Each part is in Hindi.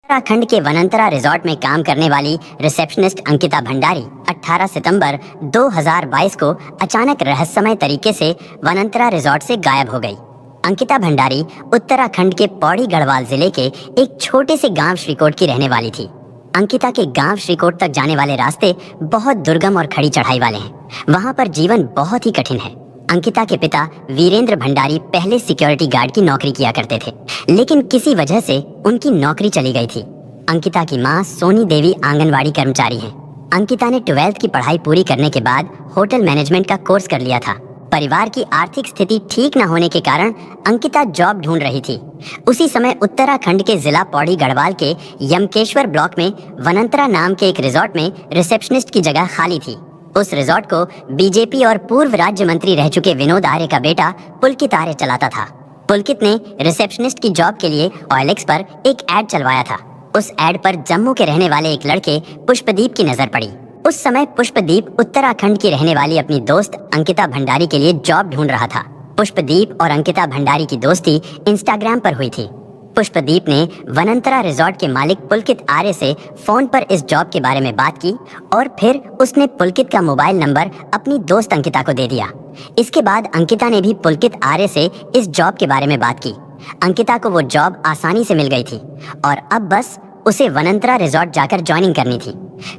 उत्तराखंड के वनंतरा रिजॉर्ट में काम करने वाली रिसेप्शनिस्ट अंकिता भंडारी 18 सितंबर 2022 को अचानक रहस्यमय तरीके से वनंतरा रिजॉर्ट से गायब हो गई। अंकिता भंडारी उत्तराखंड के पौड़ी गढ़वाल जिले के एक छोटे से गांव श्रीकोट की रहने वाली थी। अंकिता के गांव श्रीकोट तक जाने वाले रास्ते बहुत दुर्गम और खड़ी चढ़ाई वाले हैं। वहां पर जीवन बहुत ही कठिन है। अंकिता के पिता वीरेंद्र भंडारी पहले सिक्योरिटी गार्ड की नौकरी किया करते थे, लेकिन किसी वजह से उनकी नौकरी चली गई थी। अंकिता की मां सोनी देवी आंगनवाड़ी कर्मचारी हैं। अंकिता ने 12th की पढ़ाई पूरी करने के बाद होटल मैनेजमेंट का कोर्स कर लिया था। परिवार की आर्थिक स्थिति ठीक न होने के कारण अंकिता जॉब ढूंढ रही थी। उसी समय उत्तराखंड के जिला पौड़ी गढ़वाल के यमकेश्वर ब्लॉक में वनंतरा नाम के एक रिजॉर्ट में रिसेप्शनिस्ट की जगह खाली थी। उस रिजॉर्ट को बीजेपी और पूर्व राज्य मंत्री रह चुके विनोद आर्य का बेटा पुलकित आर्य चलाता था। पुलकित ने रिसेप्शनिस्ट की जॉब के लिए OLX पर एक ऐड चलवाया था। उस ऐड पर जम्मू के रहने वाले एक लड़के पुष्पदीप की नजर पड़ी। उस समय पुष्पदीप उत्तराखंड की रहने वाली अपनी दोस्त अंकिता भंडारी के लिए जॉब ढूंढ रहा था। पुष्पदीप और अंकिता भंडारी की दोस्ती इंस्टाग्राम पर हुई थी। पुष्पदीप ने वनंतरा रिजॉर्ट के मालिक पुलकित आर्य से फोन पर इस जॉब के बारे में बात की और फिर उसने पुलकित का मोबाइल नंबर अपनी दोस्त अंकिता को दे दिया। इसके बाद अंकिता ने भी पुलकित आर्य से इस जॉब के बारे में बात की। अंकिता को वो जॉब आसानी से मिल गई थी और अब बस उसे वनंतरा रिजॉर्ट जाकर ज्वाइनिंग करनी थी।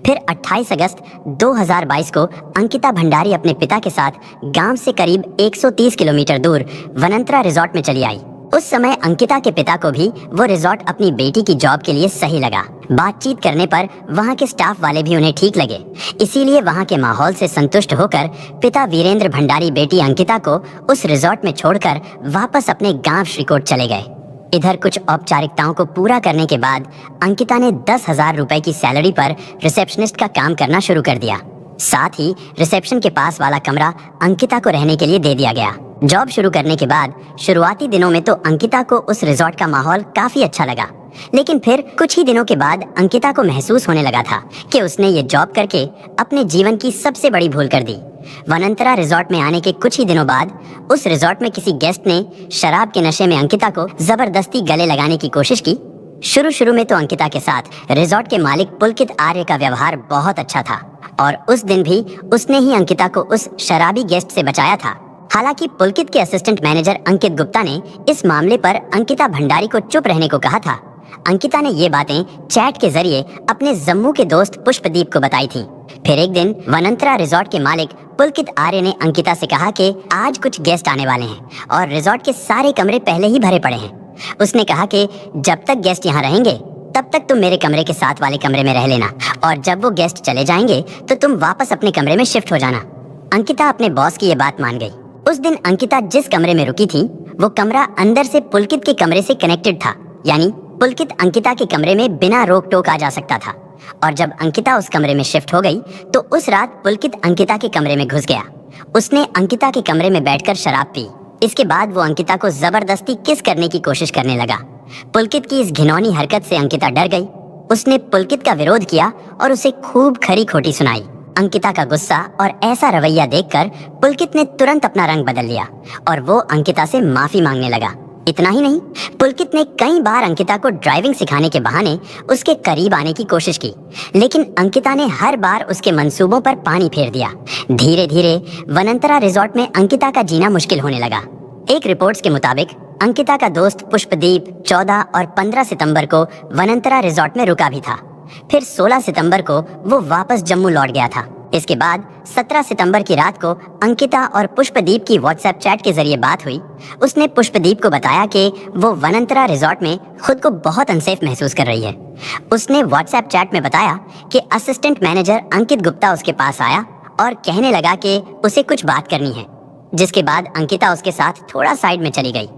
फिर 28 अगस्त 2022 को अंकिता भंडारी अपने पिता के साथ गांव से करीब 130 किलोमीटर दूर वनंतरा रिजॉर्ट में चली आई। उस समय अंकिता के पिता को भी वो रिजॉर्ट अपनी बेटी की जॉब के लिए सही लगा। बातचीत करने पर वहाँ के स्टाफ वाले भी उन्हें ठीक लगे, इसीलिए वहाँ के माहौल से संतुष्ट होकर पिता वीरेंद्र भंडारी बेटी अंकिता को उस रिजॉर्ट में छोड़कर वापस अपने गांव श्रीकोट चले गए। इधर कुछ औपचारिकताओं को पूरा करने के बाद अंकिता ने 10,000 रुपए की सैलरी पर रिसेप्शनिस्ट का काम करना शुरू कर दिया। साथ ही रिसेप्शन के पास वाला कमरा अंकिता को रहने के लिए दे दिया गया। जॉब शुरू करने के बाद शुरुआती दिनों में तो अंकिता को उस रिजॉर्ट का माहौल काफी अच्छा लगा, लेकिन फिर कुछ ही दिनों के बाद अंकिता को महसूस होने लगा था कि उसने ये जॉब करके अपने जीवन की सबसे बड़ी भूल कर दी। वनंतरा रिजॉर्ट में आने के कुछ ही दिनों बाद उस रिजॉर्ट में किसी गेस्ट ने शराब के नशे में अंकिता को जबरदस्ती गले लगाने की कोशिश की। शुरू में तो अंकिता के साथ रिजॉर्ट के मालिक पुलकित आर्य का व्यवहार बहुत अच्छा था और उस दिन भी उसने ही अंकिता को उस शराबी गेस्ट से बचाया था। हालांकि पुलकित के असिस्टेंट मैनेजर अंकित गुप्ता ने इस मामले पर अंकिता भंडारी को चुप रहने को कहा था। अंकिता ने ये बातें चैट के जरिए अपने जम्मू के दोस्त पुष्पदीप को बताई थी। फिर एक दिन वनंतरा रिजॉर्ट के मालिक पुलकित आर्य ने अंकिता से कहा कि आज कुछ गेस्ट आने वाले हैं और रिजॉर्ट के सारे कमरे पहले ही भरे पड़े हैं। उसने कहा कि जब तक गेस्ट यहाँ रहेंगे तब तक तुम मेरे कमरे के साथ वाले कमरे में रह लेना और जब वो गेस्ट चले जाएंगे तो तुम वापस अपने कमरे में शिफ्ट हो जाना। अंकिता अपने बॉस की ये बात मान गई। उस दिन अंकिता जिस कमरे में रुकी थी वो कमरा अंदर से पुलकित के कमरे से कनेक्टेड था, यानी पुलकित अंकिता के कमरे में बिना रोक टोक आ जा सकता था। और जब अंकिता उस कमरे में शिफ्ट हो गई तो उस रात पुलकित अंकिता के कमरे में घुस गया। उसने अंकिता के कमरे में बैठकर शराब पी। इसके बाद वो अंकिता को जबरदस्ती किस करने की कोशिश करने लगा। पुलकित की इस घिनौनी हरकत से अंकिता डर गई। उसने पुलकित का विरोध किया और उसे खूब खरी खोटी सुनाई। अंकिता का गुस्सा और ऐसा रवैया देखकर पुलकित ने तुरंत अपना रंग बदल लिया और वो अंकिता से माफी मांगने लगा। इतना ही नहीं, पुलकित ने कई बार अंकिता को ड्राइविंग सिखाने के बहाने उसके करीब आने की कोशिश की, लेकिन अंकिता ने हर बार उसके मंसूबों पर पानी फेर दिया। धीरे धीरे वनंतरा रिजॉर्ट में अंकिता का जीना मुश्किल होने लगा। एक रिपोर्ट्स के मुताबिक अंकिता का दोस्त पुष्पदीप 14 और 15 सितंबर को वनंतरा रिजॉर्ट में रुका भी था। फिर 16 सितंबर को वो वापस जम्मू लौट गया था। इसके बाद 17 सितंबर की रात को अंकिता और पुष्पदीप की व्हाट्सएप चैट के जरिए बात हुई। उसने पुष्पदीप को बताया कि वो वनंतरा रिजॉर्ट में खुद को बहुत अनसेफ महसूस कर रही है। उसने व्हाट्सएप चैट में बताया कि असिस्टेंट मैनेजर अंकित गुप्ता उसके पास आया और कहने लगा कि उसे कुछ बात करनी है, जिसके बाद अंकिता उसके साथ थोड़ा साइड में चली गई।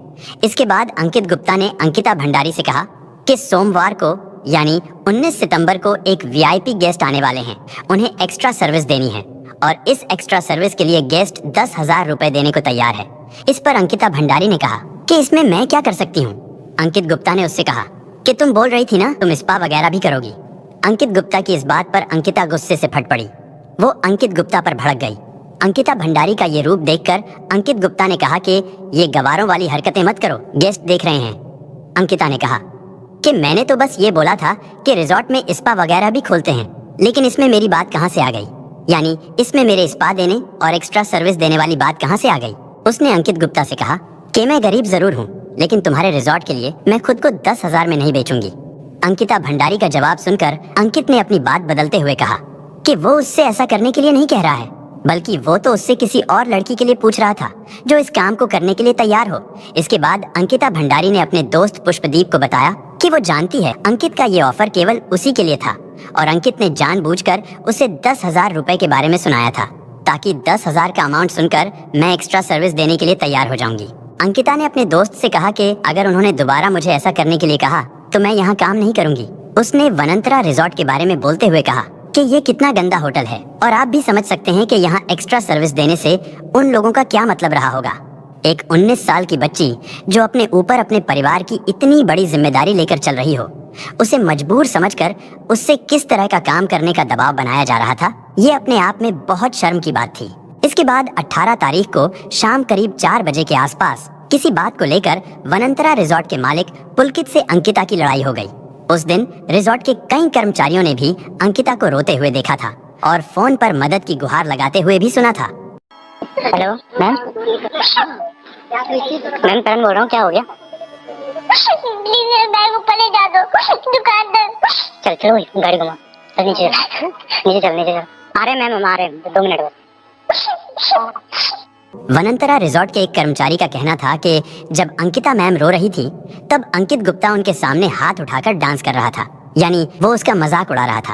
इसके बाद अंकित गुप्ता ने अंकिता भंडारी से कहा कि सोमवार को यानी 19 सितंबर को एक VIP गेस्ट आने वाले हैं, उन्हें एक्स्ट्रा सर्विस देनी है और इस एक्स्ट्रा सर्विस के लिए गेस्ट 10,000 रुपए देने को तैयार है। इस पर अंकिता भंडारी ने कहा कि इसमें मैं क्या कर सकती हूँ। अंकित गुप्ता ने उससे कहा कि तुम बोल रही थी ना तुम स्पा वगैरह भी करोगी। अंकित गुप्ता की इस बात पर अंकिता गुस्से से फट पड़ी। वो अंकित गुप्ता पर भड़क गई। अंकिता भंडारी का ये रूप देखकर अंकित गुप्ता ने कहा कि ये गवारों वाली हरकतें मत करो, गेस्ट देख रहे हैं। अंकिता ने कहा कि मैंने तो बस ये बोला था कि रिजॉर्ट में स्पा वगैरह भी खोलते हैं, लेकिन इसमें मेरी बात कहाँ से आ गई? यानी इसमें मेरे स्पा देने और एक्स्ट्रा सर्विस देने वाली बात कहाँ से आ गई? उसने अंकित गुप्ता से कहा कि मैं गरीब जरूर हूँ, लेकिन तुम्हारे रिजॉर्ट के लिए मैं खुद को 10,000 में नहीं बेचूंगी। अंकिता भंडारी का जवाब सुनकर अंकित ने अपनी बात बदलते हुए कहा कि वो उससे ऐसा करने के लिए नहीं कह रहा है, बल्कि वो तो उससे किसी और लड़की के लिए पूछ रहा था जो इस काम को करने के लिए तैयार हो। इसके बाद अंकिता भंडारी ने अपने दोस्त पुष्पदीप को बताया कि वो जानती है अंकित का ये ऑफर केवल उसी के लिए था, और अंकित ने जानबूझकर उसे 10,000 रुपए के बारे में सुनाया था ताकि 10,000 का अमाउंट सुनकर मैं एक्स्ट्रा सर्विस देने के लिए तैयार हो जाऊंगी। अंकिता ने अपने दोस्त से कहा कि अगर उन्होंने दोबारा मुझे ऐसा करने के लिए कहा तो मैं यहाँ काम नहीं करूंगी। उसने वनंतरा रिजॉर्ट के बारे में बोलते हुए कहा कि ये कितना गंदा होटल है, और आप भी समझ सकते हैं कि यहाँ एक्स्ट्रा सर्विस देने से उन लोगों का क्या मतलब रहा होगा। एक 19 साल की बच्ची जो अपने ऊपर अपने परिवार की इतनी बड़ी जिम्मेदारी लेकर चल रही हो, उसे मजबूर समझकर उससे किस तरह का काम करने का दबाव बनाया जा रहा था, ये अपने आप में बहुत शर्म की बात थी। इसके बाद 18 तारीख को शाम करीब 4 बजे के आसपास किसी बात को लेकर वनंतरा रिजॉर्ट के मालिक पुलकित से अंकिता की लड़ाई हो गई। उस दिन रिजॉर्ट के कई कर्मचारियों ने भी अंकिता को रोते हुए देखा था और फोन पर मदद की गुहार लगाते हुए भी सुना था। हेलो मैम, मैम करण बोल रहा हूँ, क्या हो गया? प्लीज मेरा बैग ऊपर ले जा दो दुकानदार। चल चलो गाड़ी घुमा, चल नीचे चल, नीचे चल, नीचे चल। आ रहे मैम, हम आ रहे हैं, 2 मिनट बस। वनंतरा रिजॉर्ट के एक कर्मचारी का कहना था कि जब अंकिता मैम रो रही थी तब अंकित गुप्ता उनके सामने हाथ उठाकर डांस कर रहा था, यानी वो उसका मजाक उड़ा रहा था।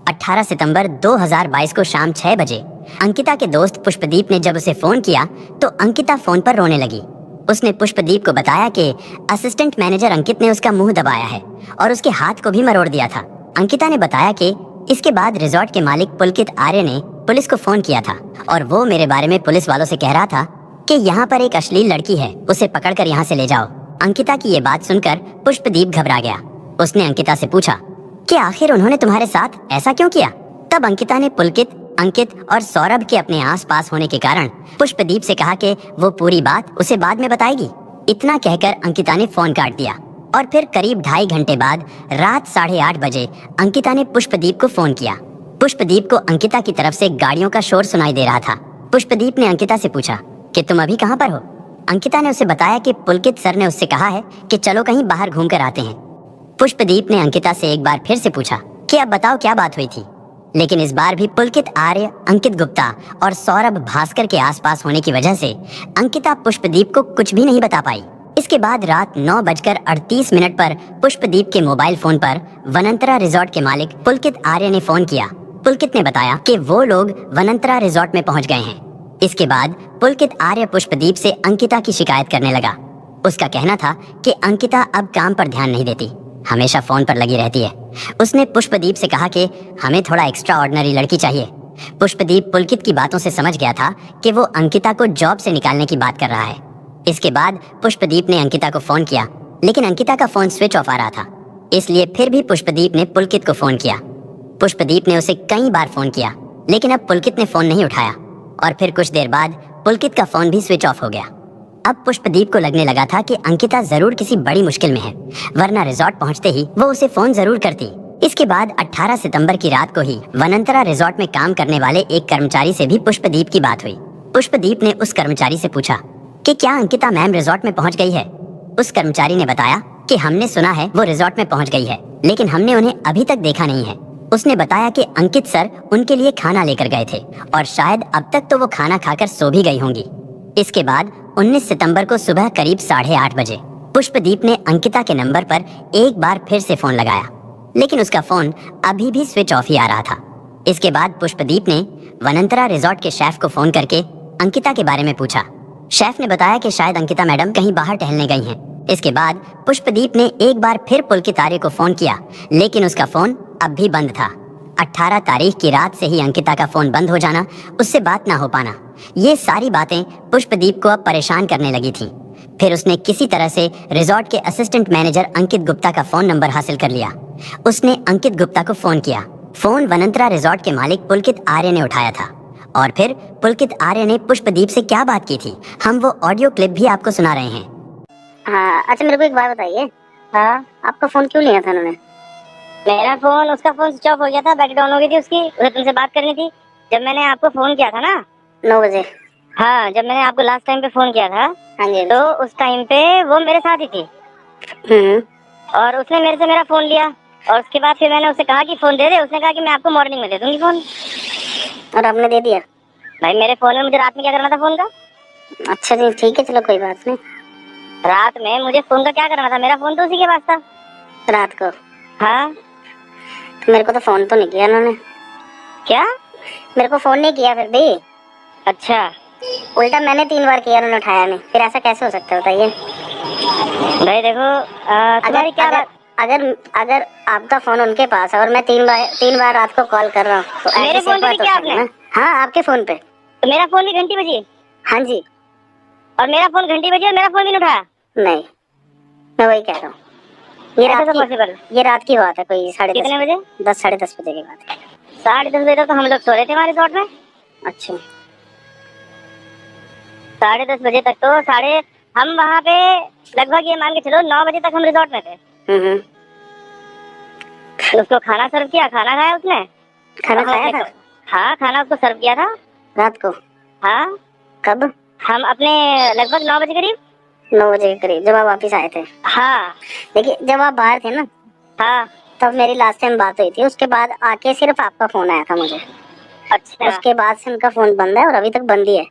18 सितंबर 2022 को शाम 6 बजे अंकिता के दोस्त पुष्पदीप ने जब उसे फोन किया तो अंकिता फोन पर रोने लगी। उसने पुष्पदीप को बताया कि असिस्टेंट मैनेजर अंकित ने उसका मुंह दबाया है और उसके हाथ को भी मरोड़ दिया था। अंकिता ने बताया कि इसके बाद रिजॉर्ट के मालिक पुलकित आर्य ने पुलिस को फोन किया था और वो मेरे बारे में पुलिस वालों से कह रहा था कि यहाँ पर एक अश्लील लड़की है, उसे पकड़कर यहाँ से ले जाओ। अंकिता की ये बात सुनकर पुष्पदीप घबरा गया। उसने अंकिता से पूछा कि आखिर उन्होंने तुम्हारे साथ ऐसा क्यों किया? तब अंकिता ने पुलकित, अंकित और सौरभ के अपने आसपास होने के कारण पुष्पदीप से कहा कि वो पूरी बात उसे बाद में बताएगी। इतना कहकर अंकिता ने फोन काट दिया और फिर करीब 2.5 घंटे बाद रात 8:30 बजे अंकिता ने पुष्पदीप को फोन किया। पुष्पदीप को अंकिता की तरफ से गाड़ियों का शोर सुनाई दे रहा था। पुष्पदीप ने अंकिता से पूछा कि तुम अभी कहाँ पर हो? अंकिता ने उसे बताया कि पुलकित सर ने उससे कहा है कि चलो कहीं बाहर घूम कर आते हैं। पुष्पदीप ने अंकिता से एक बार फिर से पूछा कि अब बताओ क्या बात हुई थी, लेकिन इस बार भी पुलकित आर्य, अंकित गुप्ता और सौरभ भास्कर के आसपास होने की वजह से अंकिता पुष्पदीप को कुछ भी नहीं बता पाई। इसके बाद रात 9:38 पर पुष्पदीप के मोबाइल फोन पर वनंतरा रिजॉर्ट के मालिक पुलकित आर्य ने फोन किया। पुलकित ने बताया कि वो लोग वनंतरा रिजॉर्ट में पहुंच गए हैं। इसके बाद पुलकित आर्य पुष्पदीप से अंकिता की शिकायत करने लगा। उसका कहना था कि अंकिता अब काम पर ध्यान नहीं देती, हमेशा फोन पर लगी रहती है। उसने पुष्पदीप से कहा कि हमें थोड़ा एक्स्ट्रा ऑर्डिनरी लड़की चाहिए। पुष्पदीप पुलकित की बातों से समझ गया था कि वो अंकिता को जॉब से निकालने की बात कर रहा है। इसके बाद पुष्पदीप ने अंकिता को फोन किया, लेकिन अंकिता का फोन स्विच ऑफ आ रहा था, इसलिए फिर भी पुष्पदीप ने पुलकित को फोन किया। पुष्पदीप ने उसे कई बार फोन किया, लेकिन अब पुलकित ने फोन नहीं उठाया और फिर कुछ देर बाद पुलकित का फोन भी स्विच ऑफ हो गया। अब पुष्पदीप को लगने लगा था कि अंकिता जरूर किसी बड़ी मुश्किल में है, वरना रिजॉर्ट पहुंचते ही वो उसे फोन जरूर करती। इसके बाद 18 सितंबर की रात को ही वनंतरा रिजॉर्ट में काम करने वाले एक कर्मचारी से भी पुष्पदीप की बात हुई। पुष्पदीप ने उस कर्मचारी से पूछा कि क्या अंकिता मैम रिजॉर्ट में पहुंच गई है? उस कर्मचारी ने बताया कि हमने सुना है वो रिजॉर्ट में पहुंच गई है, लेकिन हमने उन्हें अभी तक देखा नहीं है। उसने बताया कि अंकित सर उनके लिए खाना लेकर गए थे और शायद अब तक तो वो खाना खाकर सो भी गई होंगी। इसके बाद 19 सितंबर को सुबह करीब 8:30 बजे पुष्पदीप ने अंकिता के नंबर पर एक बार फिर से फोन लगाया, लेकिन उसका फोन अभी भी स्विच ऑफ ही आ रहा था। इसके बाद पुष्पदीप ने वनंतरा रिजॉर्ट के शेफ को फोन करके अंकिता के बारे में पूछा। शेफ ने बताया कि शायद अंकिता मैडम कहीं बाहर टहलने गई हैं। इसके बाद पुष्पदीप ने एक बार फिर पुलकित आर्य को फोन किया, लेकिन उसका फोन अब भी बंद था। 18 तारीख की रात से ही अंकिता का फोन बंद हो जाना, उससे बात ना हो पाना, ये सारी बातें पुष्पदीप को अब परेशान करने लगी थी। फिर उसने किसी तरह से रिजॉर्ट के असिस्टेंट मैनेजर अंकित गुप्ता का फोन नंबर हासिल कर लिया। उसने अंकित गुप्ता को फोन किया। फोन वनंतरा रिजॉर्ट के मालिक पुलकित आर्य ने उठाया था और फिर पुलकित आर्य ने पुष्पदीप से क्या बात की थी, हम वो ऑडियो क्लिप भी आपको सुना रहे हैं। हाँ, अच्छा मेरे को एक बात बताइए, हाँ, आपका फोन क्यों लिया था उन्होंने? मेरा फोन, उसका फोन स्विच ऑफ हो गया था, बैटरी डाउन हो गई थी उसकी, उसे तुमसे बात करनी थी। जब मैंने आपको फोन किया था ना, 9 बजे। हाँ, जब मैंने आपको लास्ट टाइम पे फोन किया था, हाँ जी। तो उस टाइम पे वो मेरे साथ ही थी और उसने मेरे से मेरा फोन लिया और उसके बाद फिर मैंने उसे कहा कि फोन दे दे, उसने कहा कि मैं आपको मॉर्निंग में दे दूंगी फोन। और आपने दे दिया? भाई मेरे फोन में मुझे रात में क्या करना था फोन का? अच्छा जी, ठीक है, चलो कोई बात नहीं। रात में मुझे फोन का क्या करना था? मेरा फोन तो उसी के पास था। रात को? हाँ। तो मेरे को तो फोन तो नहीं किया उन्होंने। क्या? मेरे को फोन नहीं किया फिर भी। अच्छा। उल्टा मैंने 3 बार किया, उन्होंने उठाया नहीं, फिर ऐसा कैसे हो सकता है बताइए? भाई देखो, तुम्हारी क्या बात? अगर अगर आपका फोन उनके पास है और मैं 3 बार रात को कॉल कर रहा हूँ तो मेरे फोन पे भी किया आपने? हाँ, आपके फोन पे। तो मेरा फोन भी घंटी बजी? हाँ जी। और मेरा फोन घंटी बजी और मेरा फोन भी नहीं उठाया? नहीं, मैं वही कह रहा हूँ। ये रात की बात है, कोई 10:30 कितने बजे? 10 साढ़े 10 बजे की बात है। 10:30 बजे तक तो हम लोग सो रहे थे हमारे रिसोर्ट में। अच्छा। 10:30 बजे तक तो हम वहाँ पे लगभग ये मान के चलो 9 बजे तक हम रिसोर्ट में थे। तो उसको खाना सर्व किया, खाना खाया उसने। खाना खाया था? हाँ, खाना उसको सर्व किया था रात को? हाँ। कब? हम अपने लगभग 9 बजे करीब। 9 बजे के करीब, जब आप वापिस आए थे? हाँ। देखिए, जब आप बाहर थे ना, हाँ, तब मेरी लास्ट टाइम बात हुई थी। उसके बाद आके सिर्फ आपका फोन आया था मुझे। अच्छा। उसके बाद से उनका फोन बंद है और अभी तक बंद ही है।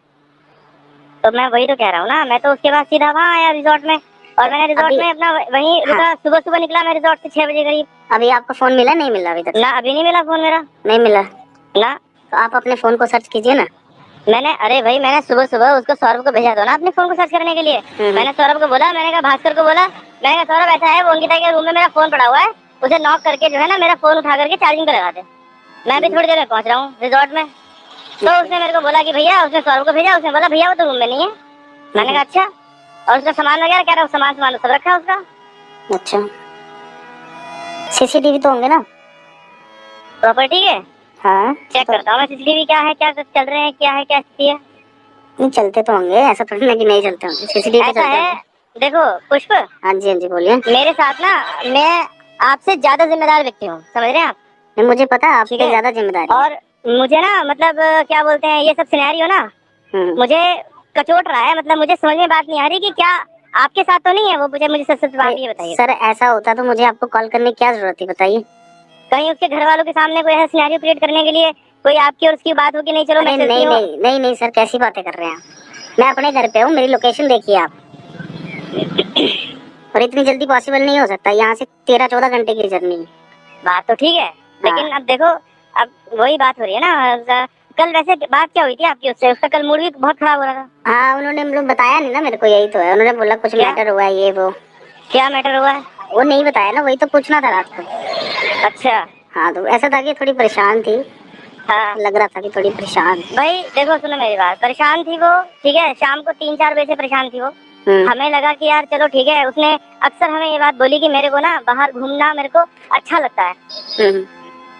तो मैं वही तो कह रहा हूँ ना, मैं तो उसके बाद सीधा वहाँ आया रिसोर्ट में और मैंने रिसोर्ट में अपना वहीं रुका। हाँ। सुबह सुबह निकला मैं रिसोर्ट से 6 बजे करीब। अभी आपका फोन मिला? नहीं मिला अभी तक? ना, अभी नहीं मिला फोन मेरा। नहीं मिला? ना। तो आप अपने फोन को सर्च कीजिए ना। अरे भाई, मैंने सुबह सुबह उसको सौरभ को भेजा दो ना अपने फोन को सर्च करने के लिए। मैंने सौरभ को बोला, मैंने कहा भास्कर को बोला, मैंने कहा सौरभ ऐसा है, वो अंकिता के रूम में मेरा फोन पड़ा हुआ है, उसे नॉक करके जो है ना मेरा फोन उठा करके चार्जिंग पे लगा दे। मैं भी थोड़ी देर में पहुंच रहा हूँ रिसोर्ट में। तो उसने मेरे को बोला कि भैया, उसने सौरभ को भेजा, उसने बोला भैया वो तो रूम में नहीं है। मैंने कहा अच्छा। और उसका सामान वगैरह कह रहा हूँ, सामान सब रखा है उसका। अच्छा, सीसीटीवी तो होंगे ना? प्रॉपर्टी है। हाँ, चेक तो करता हूँ मैं सीसीटीवी क्या है, क्या चल रहे हैं, क्या है, क्या स्थिति है। नहीं चलते तो होंगे, ऐसा थोड़ी ना कि नहीं चलते होंगे, सीसीटीवी तो ऐसा चलते है, होंगे। देखो पुष्प, हाँ जी, हाँ जी, बोलिए। मेरे साथ ना, मैं आपसे ज्यादा जिम्मेदार व्यक्ति हूँ, समझ रहे हैं आप? नहीं, मुझे पता है ठीक आपके है। ज्यादा जिम्मेदारी है। और मुझे ना मतलब क्या बोलते हैं, ये सब सिनेरियो ना मुझे कचोट रहा है। मतलब मुझे समझ में बात नहीं आ रही कि क्या आपके साथ तो नहीं है वो। मुझे सच सच बात ये बताइए। सर, ऐसा होता तो मुझे आपको कॉल करने की क्या जरूरत थी, बताइए? कहीं उसके घर वालों के सामने कोई ऐसा सिनेरियो क्रिएट करने के लिए कोई आपकी और उसकी बात होगी, नहीं चलो मैं चलती हूँ। नहीं नहीं नहीं सर, कैसी बातें कर रहे हैं आप? मैं अपने घर पे हूँ, मेरी लोकेशन देखिए आप। और इतनी जल्दी पॉसिबल नहीं हो सकता, यहाँ से 13-14 घंटे की जर्नी है। बात तो ठीक है, लेकिन अब देखो, अब वही बात हो रही है ना। कल वैसे बात क्या हुई थी आपकी उससे? उसका कल मूड भी बहुत खराब हो रहा था। हाँ, उन्होंने मतलब बताया नहीं ना मेरे को, यही तो है। उन्होंने बोला कुछ मैटर हुआ है, ये वो। क्या मैटर हुआ है? वो नहीं बताया ना, वही तो पूछना था रात को। अच्छा। हाँ, तो ऐसा था कि थोड़ी परेशान थी। हाँ, लग रहा था कि थोड़ी परेशान। भाई देखो सुनो मेरी बात, परेशान थी वो, ठीक है, शाम को 3-4 बजे से परेशान थी वो। हमें लगा कि यार चलो ठीक है, उसने अक्सर हमें ये बात बोली कि मेरे को ना बाहर घूमना मेरे को अच्छा लगता है।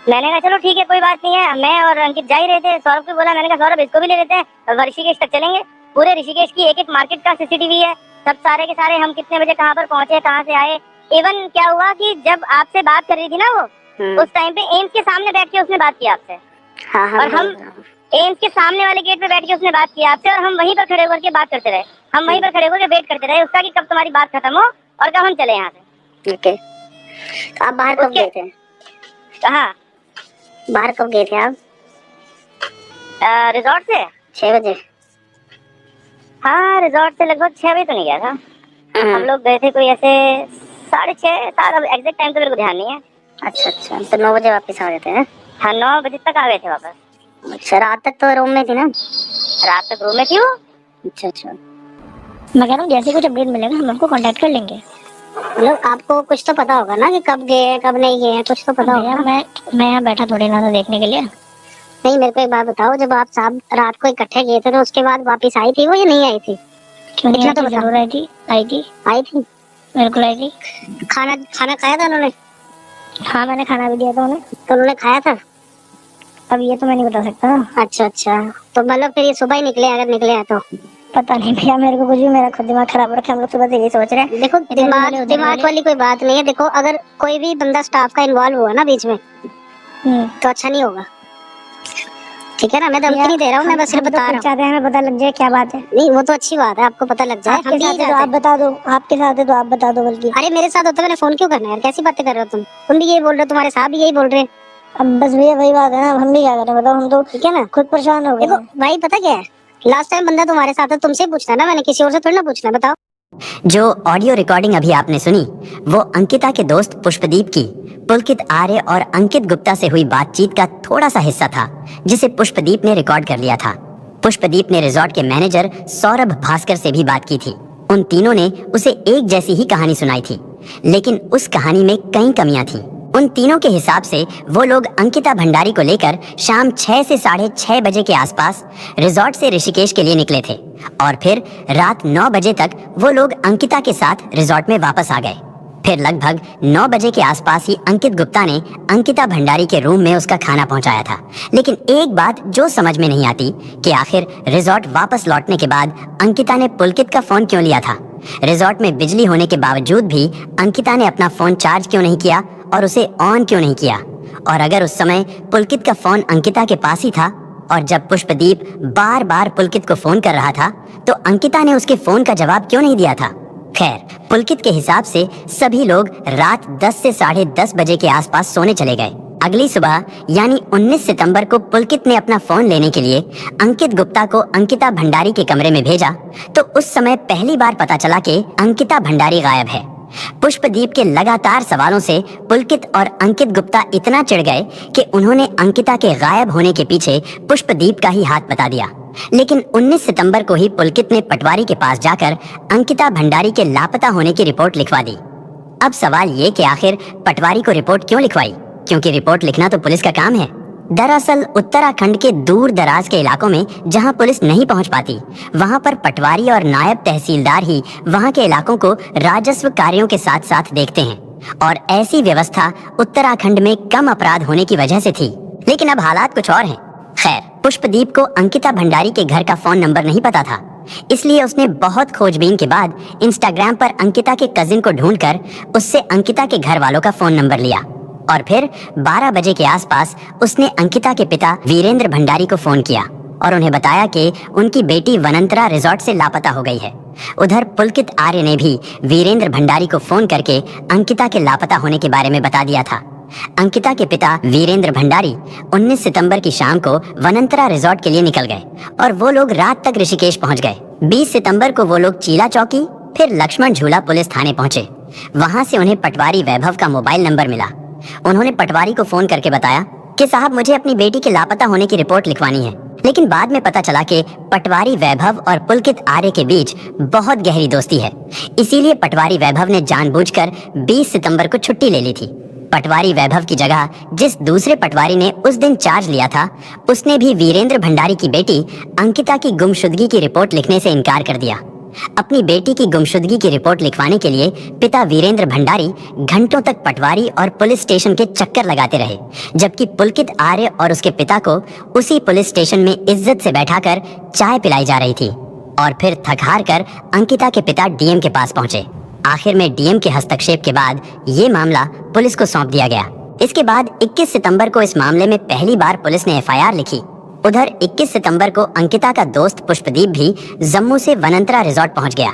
मैंने कहा चलो ठीक है, कोई बात नहीं है। मैं और अंकित जा ही रहे थे, सौरभ को बोला, मैंने कहा सौरभ इसको भी ले लेते हैं, ऋषिकेश तक चलेंगे। पूरे ऋषिकेश की एक एक मार्केट का सीसीटीवी है, सब सारे के सारे, हम कितने बजे कहाँ पर पहुंचे, कहाँ से आए। इवन क्या हुआ कि जब आपसे बात कर रही थी ना वो, उस टाइम पे एम्स के सामने बैठ के उसने बात की आपसे। हाँ, हाँ, और हम एम्स के सामने वाले गेट पे बैठ के उसने बात की आपसे, और हम वहीं पर खड़े होकर के बात करते रहे। हम वहीं पर खड़े होकर वेट करते रहे उसका कि कब तुम्हारी बात खत्म हो और कब हम चले यहाँ से। ओके, तो आप बाहर कब गए थे? कहाँ? बाहर कब गए थे आप? रिजॉर्ट से 6 बजे? हाँ, रिजॉर्ट से लगभग 6 बजे तो नहीं गया था। हम लोग गए थे कोई ऐसे 6:30-7, अब एग्जैक्ट टाइम तो मेरे को ध्यान नहीं है। अच्छा अच्छा, तो 9 बजे वापस आ गए थे? हाँ, 9 बजे तक आ गए थे वापस। अच्छा, रात तक तो रूम में थी ना? रात तक रूम में थी वो। अच्छा अच्छा, मैं कह रहा हूँ जैसे कुछ अपडेट मिलेगा हम आपको कांटेक्ट कर लेंगे। मतलब आपको कुछ तो पता होगा ना कि कब गए कब नहीं गए, कुछ तो पता होगा। मैं यहाँ बैठा थोड़ी ना था देखने के लिए। नहीं, मेरे को एक बात बताओ, जब आप साहब रात को इकट्ठे गए थे तो उसके बाद वापस आई थी वो या नहीं आई थी? क्यों नहीं? तो जरूर आई थी। आई थी, बिल्कुल आई थी। खाना खाया था उन्होंने? हाँ, मैंने खाना भी दिया था उन्हें। तो उन्होंने खाया था? अब ये तो मैं नहीं बता सकता। अच्छा अच्छा, तो मतलब फिर ये सुबह ही निकले, अगर निकले हैं तो? पता नहीं भैया, मेरे को कुछ भी, मेरा खुद दिमाग खराब हो रखा है। हम लोग सुबह से यही सोच रहे हैं। देखो इधर दिमाग बोले, उधर दिमाग बोले। वाली कोई बात नहीं है। देखो अगर कोई भी बंदा स्टाफ का इन्वॉल्व हुआ ना बीच में तो अच्छा नहीं होगा, ठीक है ना। मैं धमकी नहीं दे रहा हूँ, मैं बस सिर्फ बता रहा हूँ। चाहते हैं हमें पता लग जाए क्या बात है। नहीं वो तो अच्छी बात है, आपको पता लग जाए। हम आपके भी साथ यही है तो चाहते आप बता दो, आपके साथ है तो आप बता दो। बल्कि हैं। अरे मेरे साथ होता मैंने फोन क्यों करना है यार, कैसी बातें कर रहे हो तुम भी यही बोल रहे हो, तुम्हारे साथ भी यही बोल रहे हैं। अब बस भैया वही बात है ना, हम भी क्या करें बताओ, हम तो ठीक है ना, खुद परेशान हो गए देखो हैं। भाई पता क्या है, लास्ट टाइम बंदा तुम्हारे साथ है, तुमसे ही पूछना है ना, मैंने किसी और से थोड़ी ना पूछना। बताओ। जो ऑडियो रिकॉर्डिंग अभी आपने सुनी वो अंकिता के दोस्त पुष्पदीप की पुलकित आर्य और अंकित गुप्ता से हुई बातचीत का थोड़ा सा हिस्सा था, जिसे पुष्पदीप ने रिकॉर्ड कर लिया था। पुष्पदीप ने रिजॉर्ट के मैनेजर सौरभ भास्कर से भी बात की थी। उन तीनों ने उसे एक जैसी ही कहानी सुनाई थी, लेकिन उस कहानी में कई कमियां थीं। उन तीनों के हिसाब से वो लोग अंकिता भंडारी को लेकर शाम 6 से 6:30 बजे के आसपास रिजॉर्ट से ऋषिकेश के लिए निकले थे और फिर रात 9 बजे तक वो लोग अंकिता के साथ रिजॉर्ट में वापस आ गए। फिर लगभग 9 बजे के आसपास ही अंकित गुप्ता ने अंकिता भंडारी के रूम में उसका खाना पहुंचाया था। लेकिन एक बात जो समझ में नहीं आती कि आखिर रिजॉर्ट वापस लौटने के बाद अंकिता ने पुलकित का फोन क्यों लिया था। रिजॉर्ट में बिजली होने के बावजूद भी अंकिता ने अपना फोन चार्ज क्यों नहीं किया और उसे ऑन क्यों नहीं किया। और अगर उस समय पुलकित का फोन अंकिता के पास ही था और जब पुष्पदीप बार बार पुलकित को फोन कर रहा था तो अंकिता ने उसके फोन का जवाब क्यों नहीं दिया था। खैर, पुलकित के हिसाब से सभी लोग रात 10 से 10:30 बजे के आसपास सोने चले गए। अगली सुबह यानी 19 सितंबर को पुलकित ने अपना फोन लेने के लिए अंकित गुप्ता को अंकिता भंडारी के कमरे में भेजा तो उस समय पहली बार पता चला कि अंकिता भंडारी गायब है। पुष्पदीप के लगातार सवालों से पुलकित और अंकित गुप्ता इतना चिढ़ गए कि उन्होंने अंकिता के गायब होने के पीछे पुष्पदीप का ही हाथ बता दिया। लेकिन 19 सितंबर को ही पुलकित ने पटवारी के पास जाकर अंकिता भंडारी के लापता होने की रिपोर्ट लिखवा दी। अब सवाल ये कि आखिर पटवारी को रिपोर्ट क्यों लिखवाई, क्योंकि रिपोर्ट लिखना तो पुलिस का काम है। दरअसल उत्तराखंड के दूर दराज के इलाकों में जहां पुलिस नहीं पहुंच पाती वहां पर पटवारी और नायब तहसीलदार ही वहां के इलाकों को राजस्व कार्यों के साथ साथ देखते हैं और ऐसी व्यवस्था उत्तराखंड में कम अपराध होने की वजह से थी। लेकिन अब हालात कुछ और हैं। खैर, पुष्पदीप को अंकिता भंडारी के घर का फोन नंबर नहीं पता था, इसलिए उसने बहुत खोजबीन के बाद इंस्टाग्राम पर अंकिता के कजिन को ढूंढकर उससे अंकिता के घर वालों का फोन नंबर लिया और फिर 12 बजे के आसपास उसने अंकिता के पिता वीरेंद्र भंडारी को फोन किया और उन्हें बताया कि उनकी बेटी वनंतरा रिजॉर्ट से लापता हो गई है। उधर पुलकित आर्य ने भी वीरेंद्र भंडारी को फोन करके अंकिता के लापता होने के बारे में बता दिया था। अंकिता के पिता वीरेंद्र भंडारी 19 सितंबर की शाम को वनंतरा रिजॉर्ट के लिए निकल गए और वो लोग रात तक ऋषिकेश पहुंच गए। 20 सितंबर को वो लोग चीला चौकी फिर लक्ष्मण झूला पुलिस थाने पहुंचे। वहां से उन्हें पटवारी वैभव का मोबाइल नंबर मिला। उन्होंने पटवारी को फोन करके बताया कि साहब मुझे अपनी बेटी के लापता होने की रिपोर्ट लिखवानी है। लेकिन बाद में पता चला कि पटवारी वैभव और पुलकित आर्य के बीच बहुत गहरी दोस्ती है, इसीलिए पटवारी वैभव ने जानबूझकर 20 सितंबर को छुट्टी ले ली थी। पटवारी वैभव की जगह जिस दूसरे पटवारी ने उस दिन चार्ज लिया था उसने भी वीरेंद्र भंडारी की बेटी अंकिता की गुमशुदगी की रिपोर्ट लिखने से इनकार कर दिया। अपनी बेटी की गुमशुदगी की रिपोर्ट लिखवाने के लिए पिता वीरेंद्र भंडारी घंटों तक पटवारी और पुलिस स्टेशन के चक्कर लगाते रहे, जबकि पुलकित आर्य और उसके पिता को उसी पुलिस स्टेशन में इज्जत से बैठाकर चाय पिलाई जा रही थी। और फिर थक हार कर अंकिता के पिता डीएम के पास पहुंचे। आखिर में डीएम के हस्तक्षेप के बाद ये मामला पुलिस को सौंप दिया गया। इसके बाद 21 सितंबर को इस मामले में पहली बार पुलिस ने एफआईआर लिखी। उधर 21 सितंबर को अंकिता का दोस्त पुष्पदीप भी जम्मू से वनंतरा रिजॉर्ट पहुंच गया।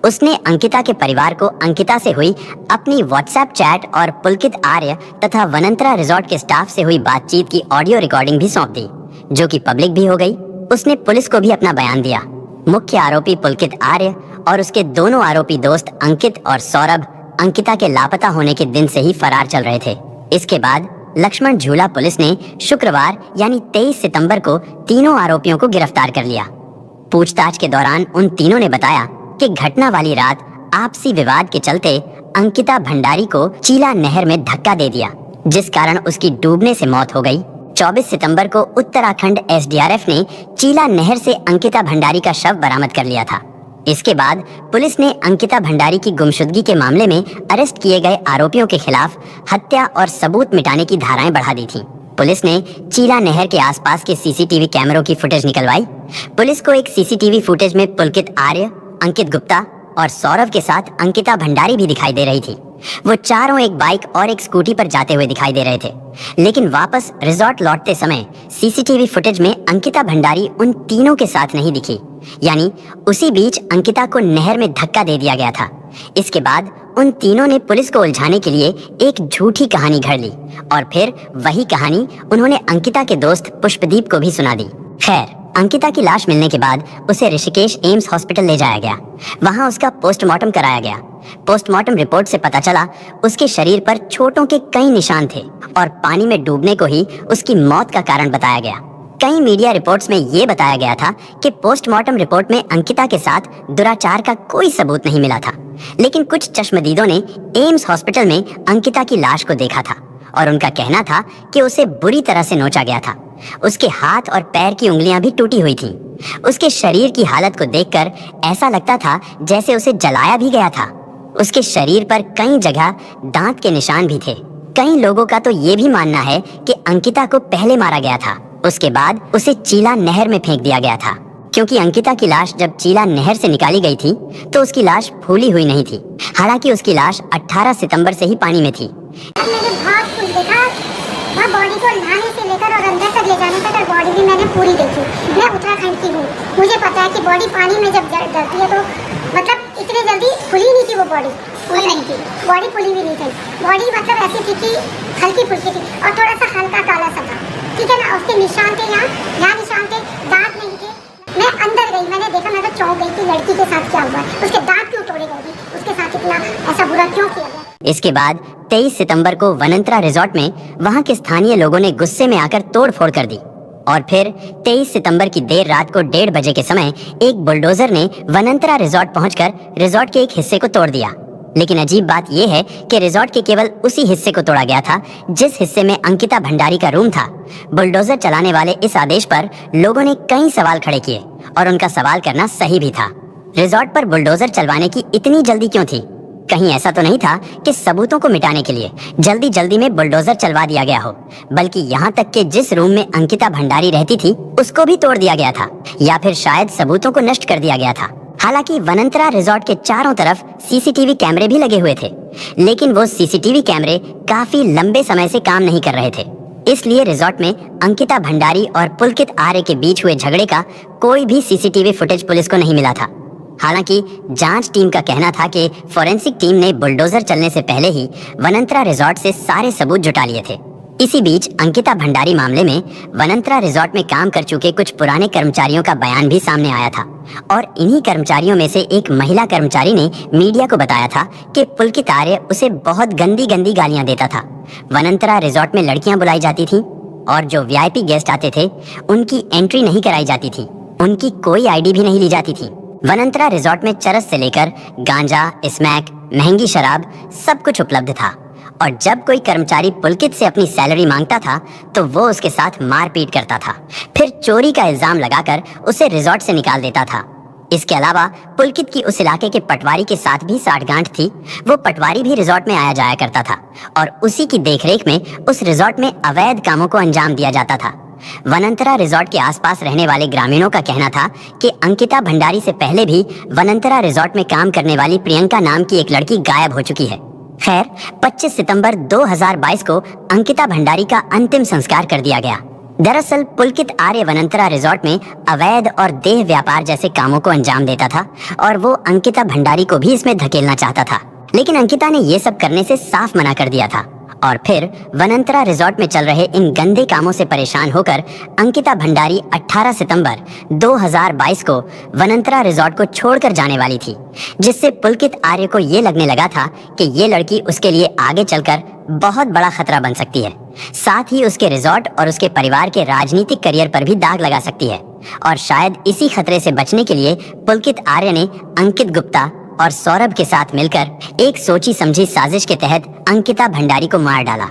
उसने अंकिता के परिवार को अंकिता से हुई अपनी व्हाट्सएप चैट और पुलकित आर्य तथा वनंतरा रिजॉर्ट के स्टाफ से हुई बातचीत की ऑडियो रिकॉर्डिंग भी सौंप दी, जो कि पब्लिक भी हो गई। उसने पुलिस को भी अपना बयान दिया। मुख्य आरोपी पुलकित आर्य और उसके दोनों आरोपी दोस्त अंकित और सौरभ अंकिता के लापता होने के दिन से ही फरार चल रहे थे। इसके बाद लक्ष्मण झूला पुलिस ने शुक्रवार यानी 23 सितंबर को तीनों आरोपियों को गिरफ्तार कर लिया। पूछताछ के दौरान उन तीनों ने बताया कि घटना वाली रात आपसी विवाद के चलते अंकिता भंडारी को चीला नहर में धक्का दे दिया, जिस कारण उसकी डूबने से मौत हो गई। 24 सितंबर को उत्तराखंड एसडीआरएफ ने चीला नहर से अंकिता भंडारी का शव बरामद कर लिया था। इसके बाद पुलिस ने अंकिता भंडारी की गुमशुदगी के मामले में अरेस्ट किए गए आरोपियों के खिलाफ हत्या और सबूत मिटाने की धाराएं बढ़ा दी थी। पुलिस ने चीला नहर के आसपास के सीसीटीवी कैमरों की फुटेज निकलवाई। पुलिस को एक सीसीटीवी फुटेज में पुलकित आर्य, अंकित गुप्ता और सौरभ के साथ अंकिता भंडारी भी दिखाई दे रही थी। वो चारों एक बाइक और एक स्कूटी पर जाते हुए दिखाई दे रहे थे, लेकिन वापस रिजॉर्ट लौटते समय सीसीटीवी फुटेज में अंकिता भंडारी उन तीनों के साथ नहीं दिखी। यानी उसी बीच अंकिता को नहर में धक्का दे दिया गया था। इसके बाद उन तीनों ने पुलिस को उलझाने के लिए एक झूठी कहानी घड़ ली और फिर वही कहानी उन्होंने अंकिता के दोस्त पुष्पदीप को भी सुना दी। खैर, अंकिता की लाश मिलने के बाद उसे ऋषिकेश एम्स हॉस्पिटल ले जाया गया। वहां उसका पोस्टमार्टम कराया गया। पोस्टमार्टम रिपोर्ट से पता चला उसके शरीर पर चोटों के कई निशान थे और पानी में डूबने को ही उसकी मौत का कारण बताया गया। कई मीडिया रिपोर्ट्स में ये बताया गया था कि पोस्टमार्टम रिपोर्ट में अंकिता के साथ दुराचार का कोई सबूत नहीं मिला था, लेकिन कुछ चश्मदीदों ने एम्स हॉस्पिटल में अंकिता की लाश को देखा था और उनका कहना था कि उसे बुरी तरह से नोचा गया था। उसके हाथ और पैर की उंगलियां भी टूटी हुई थीं। उसके शरीर की हालत को देखकर ऐसा लगता था जैसे उसे जलाया भी गया था। उसके शरीर पर कई जगह दांत के निशान भी थे। कई लोगों का तो ये भी मानना है कि अंकिता को पहले मारा गया था, उसके बाद उसे चीला नहर में फेंक दिया गया था, क्योंकि अंकिता की लाश जब चीला नहर से निकाली गई थी तो उसकी लाश फूली हुई नहीं थी। हालांकि उसकी लाश 18 सितंबर से ही पानी में थी। मैंने बहुत कुछ देखा, वहाँ बॉडी को नहाने से लेकर और अंदर तक ले जाने तक और बॉडी भी मैंने पूरी देखी। मैं उत्तराखंड की हूँ, मुझे पता है कि बॉडी पानी में जब डरती है तो मतलब इतनी जल्दी खुली नहीं थी वो बॉडी, खुली नहीं थी, बॉडी खुली भी नहीं थी। बॉडी मतलब ऐसी थी कि हल्की फुल्की थी और थोड़ा सा हल्का काला सा था, ठीक है ना। उसके निशान थे, यहाँ निशान थे, दांत नहीं थे। मैं अंदर गई, मैंने देखा, मैं तो चौंक गई कि लड़की के साथ क्या हुआ है, उसके दांत क्यों तोड़े गए थे, उसके साथ इतना ऐसा बुरा क्यों किया गया। इसके बाद 23 सितंबर को वनंतरा रिजॉर्ट में वहां के स्थानीय लोगों ने गुस्से में आकर तोड़फोड़ कर दी और फिर 23 सितंबर की देर रात को 1:30 बजे के समय एक बुलडोजर ने वनंतरा रिजॉर्ट पहुंचकर रिजॉर्ट के एक हिस्से को तोड़ दिया। लेकिन अजीब बात यह है कि रिजॉर्ट के केवल उसी हिस्से को तोड़ा गया था जिस हिस्से में अंकिता भंडारी का रूम था। बुलडोजर चलाने वाले इस आदेश पर लोगों ने कई सवाल खड़े किए और उनका सवाल करना सही भी था। रिजॉर्ट पर बुलडोजर चलवाने की इतनी जल्दी क्यों थी? कहीं ऐसा तो नहीं था कि सबूतों को मिटाने के लिए जल्दी जल्दी में बुलडोजर चलवा दिया गया हो, बल्कि यहाँ तक कि जिस रूम में अंकिता भंडारी रहती थी उसको भी तोड़ दिया गया था, या फिर शायद सबूतों को नष्ट कर दिया गया था। हालांकि वनंतरा रिजॉर्ट के चारों तरफ सीसीटीवी कैमरे भी लगे हुए थे, लेकिन वो सीसीटीवी कैमरे काफी लंबे समय से काम नहीं कर रहे थे। इसलिए रिजॉर्ट में अंकिता भंडारी और पुलकित आर्य के बीच हुए झगड़े का कोई भी सीसीटीवी फुटेज पुलिस को नहीं मिला था। हालांकि जांच टीम का कहना था कि फोरेंसिक टीम ने बुलडोजर चलने से पहले ही वनंतरा रिजॉर्ट से सारे सबूत जुटा लिए थे। इसी बीच अंकिता भंडारी मामले में वनंतरा रिजॉर्ट में काम कर चुके कुछ पुराने कर्मचारियों का बयान भी सामने आया था और इन्हीं कर्मचारियों में से एक महिला कर्मचारी ने मीडिया को बताया था कि पुलकित आर्य उसे बहुत गंदी गंदी गालियां देता था। वनंतरा रिजॉर्ट में लड़कियां बुलाई जाती थी और जो वीआईपी गेस्ट आते थे उनकी एंट्री नहीं कराई जाती थी, उनकी कोई आईडी भी नहीं ली जाती थी। वनंतरा रिजॉर्ट में चरस से लेकर गांजा, स्मैक, महंगी शराब सब कुछ उपलब्ध था और जब कोई कर्मचारी पुलकित से अपनी सैलरी मांगता था तो वो उसके साथ मारपीट करता था, फिर चोरी का इल्जाम लगाकर उसे रिजॉर्ट से निकाल देता था। इसके अलावा पुलकित की उस इलाके के पटवारी के साथ भी साठगांठ थी। वो पटवारी भी रिजॉर्ट में आया जाया करता था और उसी की देखरेख में उस रिजॉर्ट में अवैध कामों को अंजाम दिया जाता था। वनंतरा रिजॉर्ट के आसपास रहने वाले ग्रामीणों का कहना था कि अंकिता भंडारी से पहले भी वनंतरा रिजॉर्ट में काम करने वाली प्रियंका नाम की एक लड़की गायब हो चुकी है। खैर, 25 सितंबर 2022 को अंकिता भंडारी का अंतिम संस्कार कर दिया गया। दरअसल पुलकित आर्य वनंतरा रिजॉर्ट में अवैध और देह व्यापार जैसे कामों को अंजाम देता था और वो अंकिता भंडारी को भी इसमें धकेलना चाहता था, लेकिन अंकिता ने ये सब करने से साफ मना कर दिया था। और फिर वनंतरा रिजॉर्ट में चल रहे इन गंदे कामों से परेशान होकर अंकिता भंडारी 18 सितंबर 2022 को वनंतरा रिजॉर्ट को छोड़कर जाने वाली थी, जिससे पुलकित आर्य को ये लगने लगा था कि ये लड़की उसके लिए आगे चलकर बहुत बड़ा खतरा बन सकती है, साथ ही उसके रिजॉर्ट और उसके परिवार के राजनीतिक करियर पर भी दाग लगा सकती है। और शायद इसी खतरे से बचने के लिए पुलकित आर्य ने अंकित गुप्ता और सौरभ के साथ मिलकर एक सोची समझी साजिश के तहत अंकिता भंडारी को मार डाला।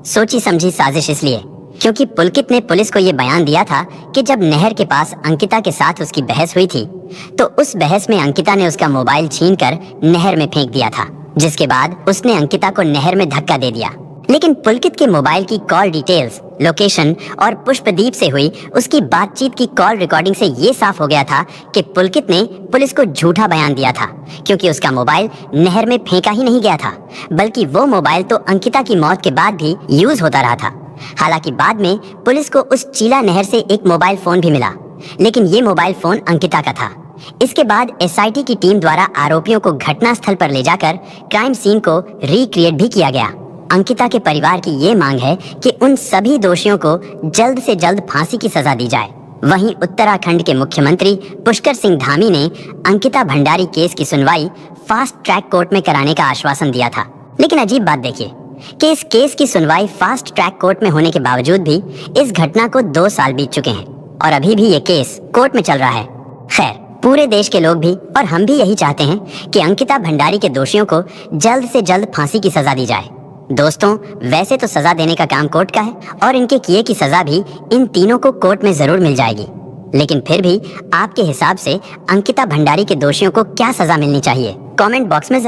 सोची समझी साजिश इसलिए क्योंकि पुलकित ने पुलिस को ये बयान दिया था कि जब नहर के पास अंकिता के साथ उसकी बहस हुई थी तो उस बहस में अंकिता ने उसका मोबाइल छीनकर नहर में फेंक दिया था, जिसके बाद उसने अंकिता को नहर में धक्का दे दिया। लेकिन पुलकित के मोबाइल की कॉल डिटेल्स, लोकेशन और पुष्पदीप से हुई उसकी बातचीत की कॉल रिकॉर्डिंग से ये साफ हो गया था कि पुलकित ने पुलिस को झूठा बयान दिया था, क्योंकि उसका मोबाइल नहर में फेंका ही नहीं गया था, बल्कि वो मोबाइल तो अंकिता की मौत के बाद भी यूज होता रहा था। हालांकि बाद में पुलिस को उस चीला नहर से एक मोबाइल फोन भी मिला, लेकिन ये मोबाइल फोन अंकिता का था। इसके बाद एसआईटी की टीम द्वारा आरोपियों को घटनास्थल पर ले जाकर क्राइम सीन को रिक्रिएट भी किया गया। अंकिता के परिवार की ये मांग है कि उन सभी दोषियों को जल्द से जल्द फांसी की सजा दी जाए। वहीं उत्तराखंड के मुख्यमंत्री पुष्कर सिंह धामी ने अंकिता भंडारी केस की सुनवाई फास्ट ट्रैक कोर्ट में कराने का आश्वासन दिया था। लेकिन अजीब बात देखिए कि इस केस की सुनवाई फास्ट ट्रैक कोर्ट में होने के बावजूद भी इस घटना को 2 साल बीत चुके हैं और अभी भी ये केस कोर्ट में चल रहा है। खैर, पूरे देश के लोग भी और हम भी यही चाहते हैं कि अंकिता भंडारी के दोषियों को जल्द से जल्द फांसी की सजा दी जाए। दोस्तों, वैसे तो सजा देने का काम कोर्ट का है और इनके किए की सजा भी इन तीनों को कोर्ट में जरूर मिल जाएगी, लेकिन फिर भी आपके हिसाब से अंकिता भंडारी के दोषियों को क्या सजा मिलनी चाहिए? कमेंट बॉक्स में